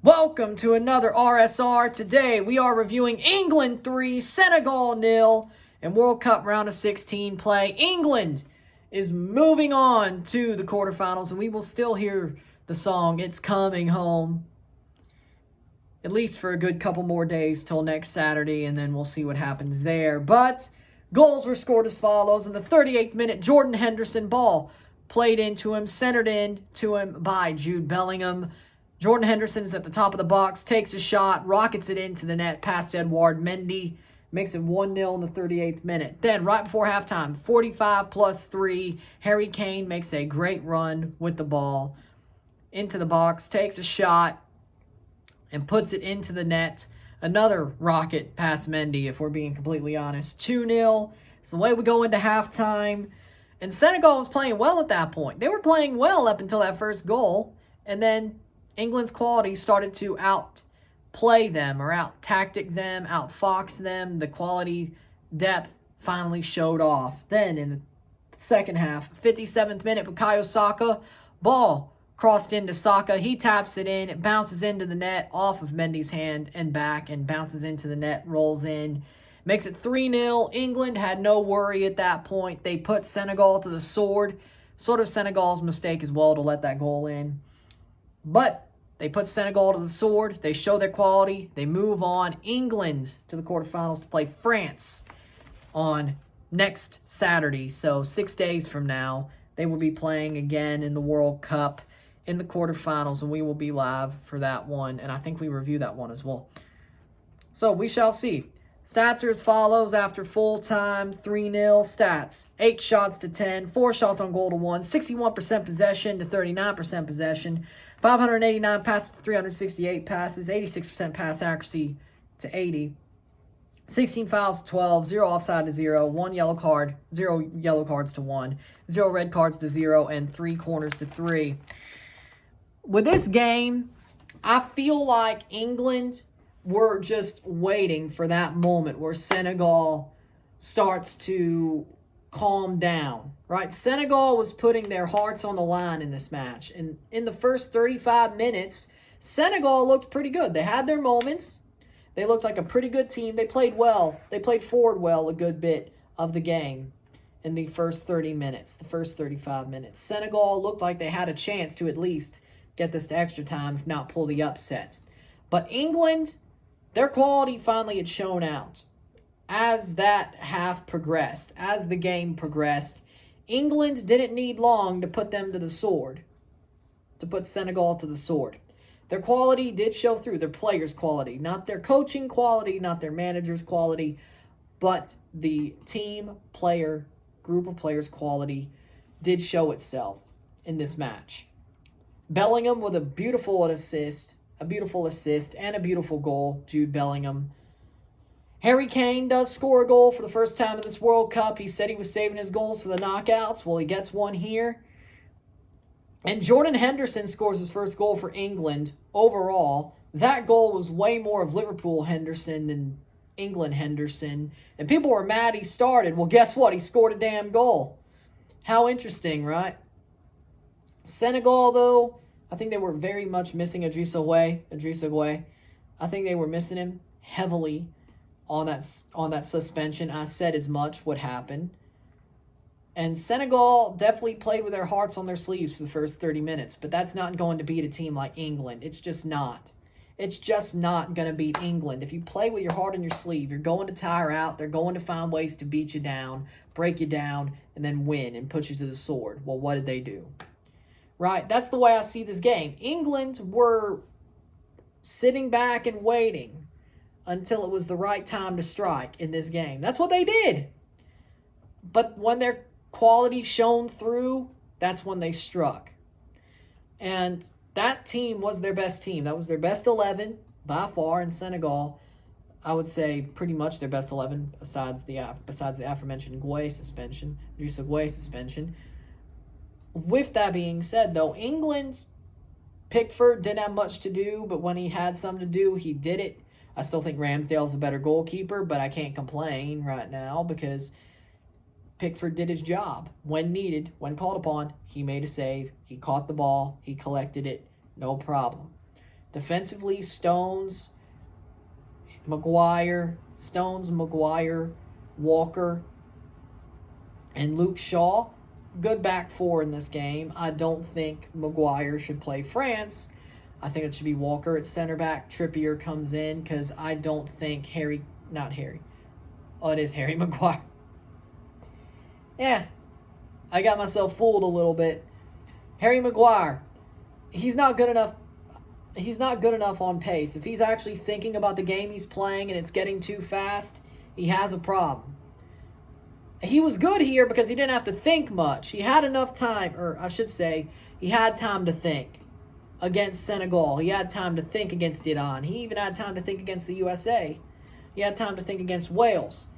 Welcome to another RSR. Today we are reviewing England 3, Senegal 0 in World Cup round of 16 play. England is moving on to the quarterfinals, and we will still hear the song It's Coming Home at least for a good couple more days till next Saturday, and then we'll see what happens there. But goals were scored as follows. In the 38th minute, Jordan Henderson ball played into him, centered in to him by Jude Bellingham. Jordan Henderson is at the top of the box, takes a shot, rockets it into the net past Edouard Mendy, makes it 1-0 in the 38th minute. Then, right before halftime, 45+3, Harry Kane makes a great run with the ball into the box, takes a shot, and puts it into the net. Another rocket past Mendy, if we're being completely honest. 2-0. It's the way we go into halftime. And Senegal was playing well at that point. They were playing well up until that first goal, and then England's quality started to outplay them or out-tactic them, out-fox them. The quality depth finally showed off. Then in the second half, 57th minute, Bukayo Saka, ball crossed into Saka. He taps it in. It bounces into the net off of Mendy's hand and back and bounces into the net, rolls in. Makes it 3-0. England had no worry at that point. They put Senegal to the sword. Sort of Senegal's mistake as well to let that goal in. But they put Senegal to the sword. They show their quality. They move on. England to the quarterfinals to play France on next Saturday. So 6 days from now, they will be playing again in the World Cup in the quarterfinals, and we will be live for that one. And I think we review that one as well. So we shall see. Stats are as follows after full time, 3-0 stats. 8 shots to 10, 4 shots on goal to 1, 61% possession to 39% possession, 589 passes to 368 passes, 86% pass accuracy to 80, 16 fouls to 12, 0 offside to 0, 1 yellow card, 0 yellow cards to 1, 0 red cards to 0, and 3 corners to 3. With this game, I feel like England were just waiting for that moment where Senegal starts to calm down, right? Senegal was putting their hearts on the line in this match. And in the first 35 minutes, Senegal looked pretty good. They had their moments. They looked like a pretty good team. They played well. They played forward well a good bit of the game in the first 30 minutes, the first 35 minutes. Senegal looked like they had a chance to at least get this to extra time, if not pull the upset. But England, their quality finally had shown out. As that half progressed, as the game progressed, England didn't need long to put them to the sword, to put Senegal to the sword. Their quality did show through, their players' quality, not their coaching quality, not their manager's quality, but the team player, group of players' quality did show itself in this match. Bellingham with a beautiful assist and a beautiful goal, Jude Bellingham. Harry Kane does score a goal for the first time in this World Cup. He said he was saving his goals for the knockouts. Well, he gets one here. And Jordan Henderson scores his first goal for England overall. That goal was way more of Liverpool Henderson than England Henderson. And people were mad he started. Well, guess what? He scored a damn goal. How interesting, right? Senegal, though, I think they were very much missing Idrissa Gueye. I think they were missing him heavily on that suspension. I said as much would happen. And Senegal definitely played with their hearts on their sleeves for the first 30 minutes, but that's not going to beat a team like England. It's just not. It's just not going to beat England. If you play with your heart on your sleeve, you're going to tire out. They're going to find ways to beat you down, break you down, and then win and put you to the sword. Well, what did they do? Right? That's the way I see this game. England were sitting back and waiting until it was the right time to strike in this game. That's what they did. But when their quality shone through, that's when they struck. And that team was their best team. That was their best 11 by far in Senegal. I would say pretty much their best 11 besides the aforementioned Idrissa Gueye suspension. With that being said, though, England, Pickford didn't have much to do, but when he had something to do, he did it. I still think Ramsdale's a better goalkeeper, but I can't complain right now because Pickford did his job when needed, when called upon. He made a save. He caught the ball. He collected it. No problem. Defensively, Stones, Maguire, Walker, and Luke Shaw. Good back four in this game. I don't think Maguire should play France. I think it should be Walker at center back. Trippier comes in because I don't think Harry Maguire. Yeah, I got myself fooled a little bit. Harry Maguire, he's not good enough. He's not good enough on pace. If he's actually thinking about the game he's playing and it's getting too fast, he has a problem. He was good here because he didn't have to think much. He had enough time, or I should say, he had time to think against Senegal. He had time to think against Iran. He even had time to think against the USA. He had time to think against Wales.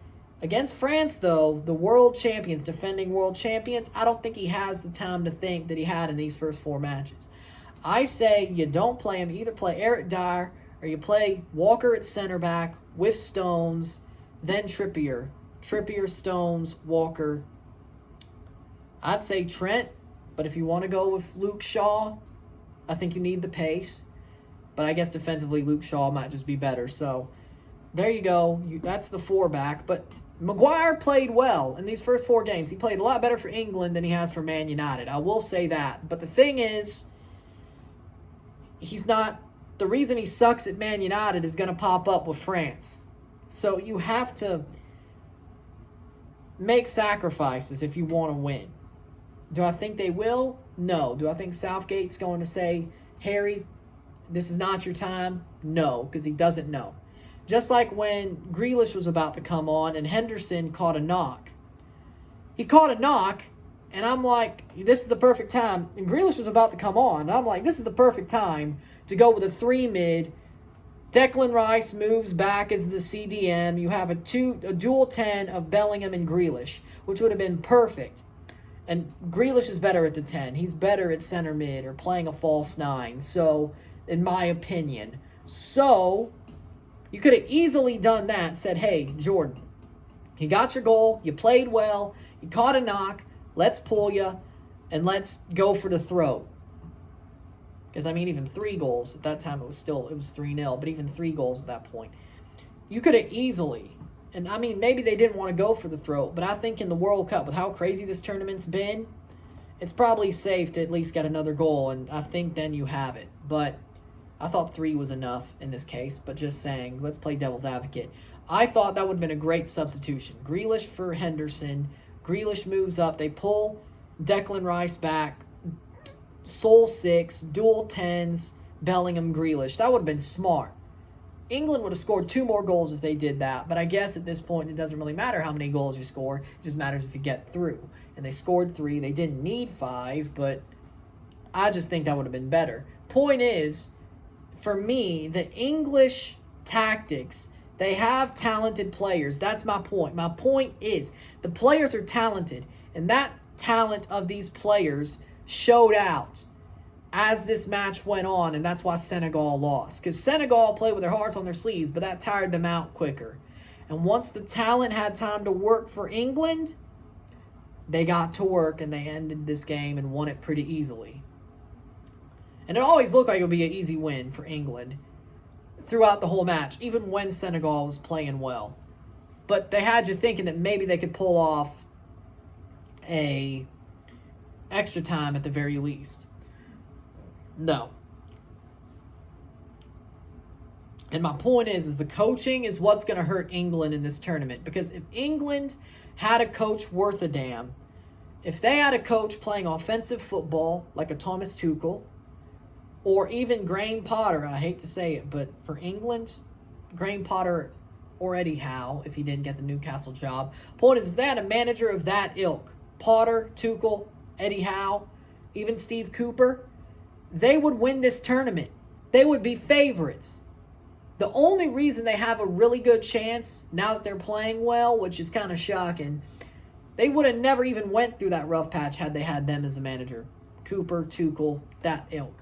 Against France, though, the world champions, defending world champions, I don't think he has the time to think that he had in these first four matches. I say you don't play him. Either play Eric Dyer or you play Walker at center back with Stones, then Trippier. Trippier, Stones, Walker. I'd say Trent, but if you want to go with Luke Shaw, I think you need the pace. But I guess defensively, Luke Shaw might just be better. So there you go. That's the four back. But Maguire played well in these first four games. He played a lot better for England than he has for Man United. I will say that. But the thing is, he's not. The reason he sucks at Man United is going to pop up with France. So you have to make sacrifices if you want to win. Do I think they will? No. Do I think Southgate's going to say, Harry, this is not your time? No, because he doesn't know. Just like when Grealish was about to come on and Henderson caught a knock. He caught a knock, and I'm like, this is the perfect time. And Grealish was about to come on, and I'm like, this is the perfect time to go with a 3 mid. Declan Rice moves back as the CDM. You have a dual 10 of Bellingham and Grealish, which would have been perfect. And Grealish is better at the 10. He's better at center mid or playing a false 9. So, in my opinion. So, you could have easily done that and said, hey, Jordan, you got your goal. You played well. You caught a knock. Let's pull you. And let's go for the throat. Because, I mean, even 3 goals. At that time, it was 3-0. But even 3 goals at that point. You could have easily. And, I mean, maybe they didn't want to go for the throat. But I think in the World Cup, with how crazy this tournament's been, it's probably safe to at least get another goal. And I think then you have it. But I thought 3 was enough in this case. But just saying, let's play devil's advocate. I thought that would have been a great substitution. Grealish for Henderson. Grealish moves up. They pull Declan Rice back. Sole 6, dual 10s, Bellingham, Grealish. That would have been smart. England would have scored 2 more goals if they did that, but I guess at this point it doesn't really matter how many goals you score. It just matters if you get through. And they scored 3. They didn't need 5, but I just think that would have been better. Point is, for me, the English tactics, they have talented players. That's my point. My point is, the players are talented, and that talent of these players showed out as this match went on, and that's why Senegal lost. Because Senegal played with their hearts on their sleeves, but that tired them out quicker. And once the talent had time to work for England, they got to work, and they ended this game and won it pretty easily. And it always looked like it would be an easy win for England throughout the whole match, even when Senegal was playing well. But they had you thinking that maybe they could pull off a extra time at the very least. No. And my point is the coaching is what's going to hurt England in this tournament. Because if England had a coach worth a damn, if they had a coach playing offensive football like a Thomas Tuchel, or even Graham Potter, I hate to say it, but for England, Graham Potter or Eddie Howe, if he didn't get the Newcastle job. Point is, if they had a manager of that ilk, Potter, Tuchel, Eddie Howe, even Steve Cooper, they would win this tournament. They would be favorites. The only reason they have a really good chance, now that they're playing well, which is kind of shocking, they would have never even went through that rough patch had they had them as a manager. Cooper, Tuchel, that ilk.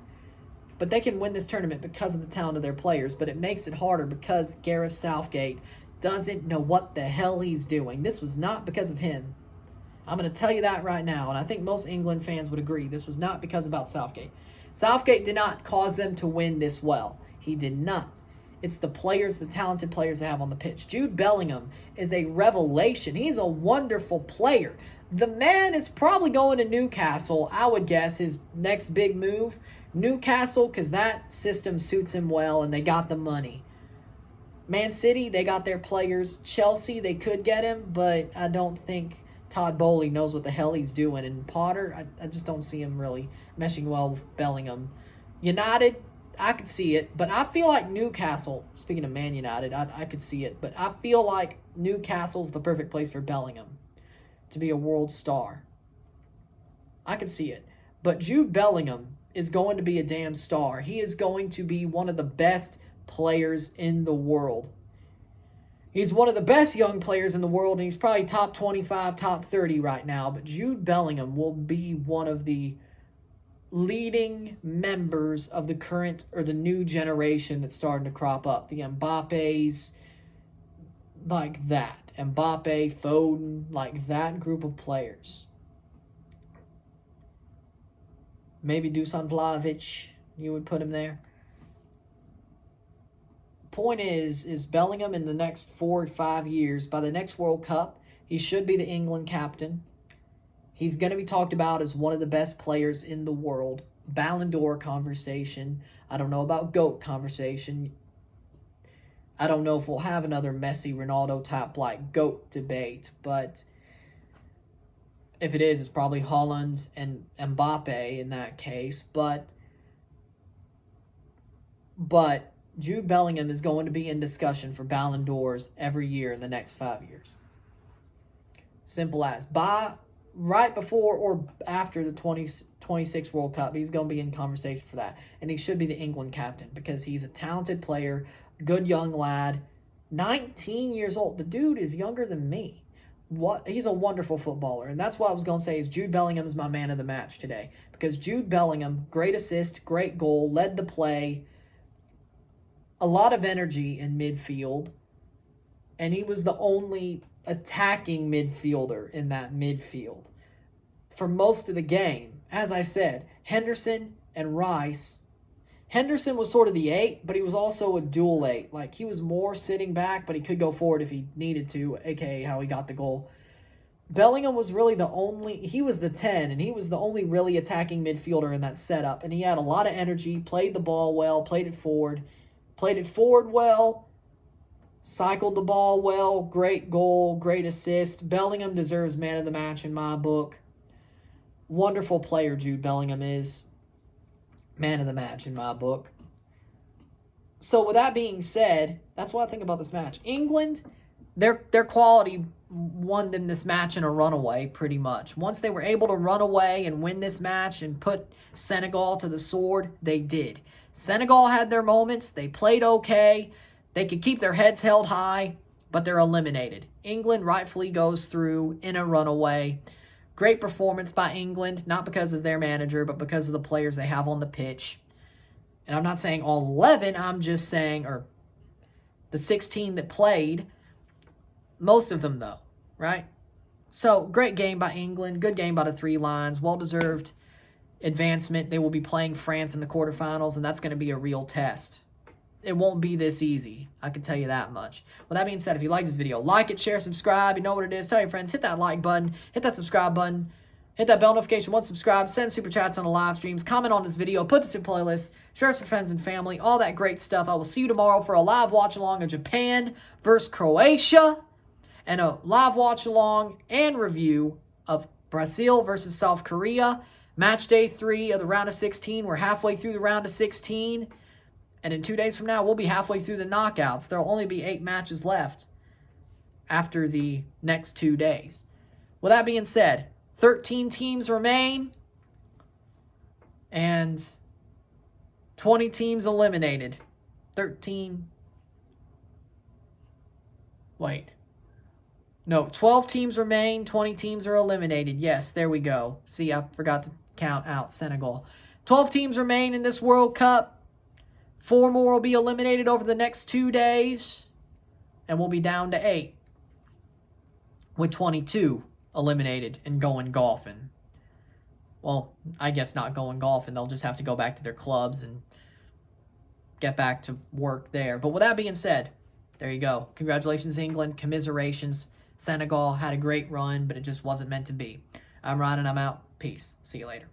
But they can win this tournament because of the talent of their players, but it makes it harder because Gareth Southgate doesn't know what the hell he's doing. This was not because of him. I'm going to tell you that right now, and I think most England fans would agree. This was not because about Southgate. Southgate did not cause them to win this well. He did not. It's the players, the talented players they have on the pitch. Jude Bellingham is a revelation. He's a wonderful player. The man is probably going to Newcastle, I would guess, his next big move. Newcastle, because that system suits him well, and they got the money. Man City, they got their players. Chelsea, they could get him, but I don't think Todd Bowley knows what the hell he's doing. And Potter, I just don't see him really meshing well with Bellingham. United, I could see it, but I feel like Newcastle, speaking of Man United, I could see it, but I feel like Newcastle's the perfect place for Bellingham to be a world star. I could see it. But Jude Bellingham is going to be a damn star. He is going to be one of the best players in the world. He's one of the best young players in the world, and he's probably top 25, top 30 right now. But Jude Bellingham will be one of the leading members of the current or the new generation that's starting to crop up. The Mbappes, like that. Mbappe, Foden, like that group of players. Maybe Dusan Vlahovic, you would put him there. Point is Bellingham in the next 4 or 5 years, by the next World Cup, he should be the England captain. He's going to be talked about as one of the best players in the world. Ballon d'Or conversation. I don't know about GOAT conversation. I don't know if we'll have another Messi, Ronaldo type like GOAT debate, but if it is, it's probably Haaland and Mbappe in that case. But Jude Bellingham is going to be in discussion for Ballon d'Ors every year in the next 5 years. Simple as. Right before or after the 2026 World Cup, he's going to be in conversation for that. And he should be the England captain because he's a talented player, good young lad, 19 years old. The dude is younger than me. He's a wonderful footballer. And that's what I was going to say is Jude Bellingham is my man of the match today. Because Jude Bellingham, great assist, great goal, led the play, a lot of energy in midfield. And he was the only attacking midfielder in that midfield for most of the game. As I said, Henderson and Rice. Henderson was sort of the 8, but he was also a dual 8. Like, he was more sitting back, but he could go forward if he needed to, aka how he got the goal. Bellingham was really he was the 10, and he was the only really attacking midfielder in that setup. And he had a lot of energy, played the ball well, played it forward well, cycled the ball well, great goal, great assist. Bellingham deserves man of the match in my book. Wonderful player Jude Bellingham is. Man of the match in my book. So with that being said, that's what I think about this match. England, their quality won them this match in a runaway pretty much. Once they were able to run away and win this match and put Senegal to the sword, they did. Senegal had their moments. They played okay. They could keep their heads held high, but they're eliminated. England rightfully goes through in a runaway. Great performance by England, not because of their manager, but because of the players they have on the pitch. And I'm not saying all 11, I'm just saying, or the 16 that played, most of them though, right? So, great game by England, good game by the Three Lions, well-deserved advancement. They will be playing France in the quarterfinals, and that's going to be a real test. It won't be this easy. I can tell you that much. With that being said, if you like this video, like it, share, subscribe. You know what it is. Tell your friends. Hit that like button. Hit that subscribe button. Hit that bell notification once subscribed. Send super chats on the live streams. Comment on this video. Put this in playlists. Share it with friends and family. All that great stuff. I will see you tomorrow for a live watch-along of Japan versus Croatia. And a live watch-along and review of Brazil versus South Korea. Match day 3 of the round of 16. We're halfway through the round of 16. And in 2 days from now, we'll be halfway through the knockouts. There will only be 8 matches left after the next 2 days. With that being said, 13 teams remain and 20 teams eliminated. 12 teams remain, 20 teams are eliminated. Yes, there we go. See, I forgot to count out Senegal. 12 teams remain in this World Cup. 4 more will be eliminated over the next 2 days, and we'll be down to 8, with 22 eliminated and going golfing. Well, I guess not going golfing. They'll just have to go back to their clubs and get back to work there. But with that being said, there you go. Congratulations, England. Commiserations. Senegal had a great run, but it just wasn't meant to be. I'm Ryan, and I'm out. Peace. See you later.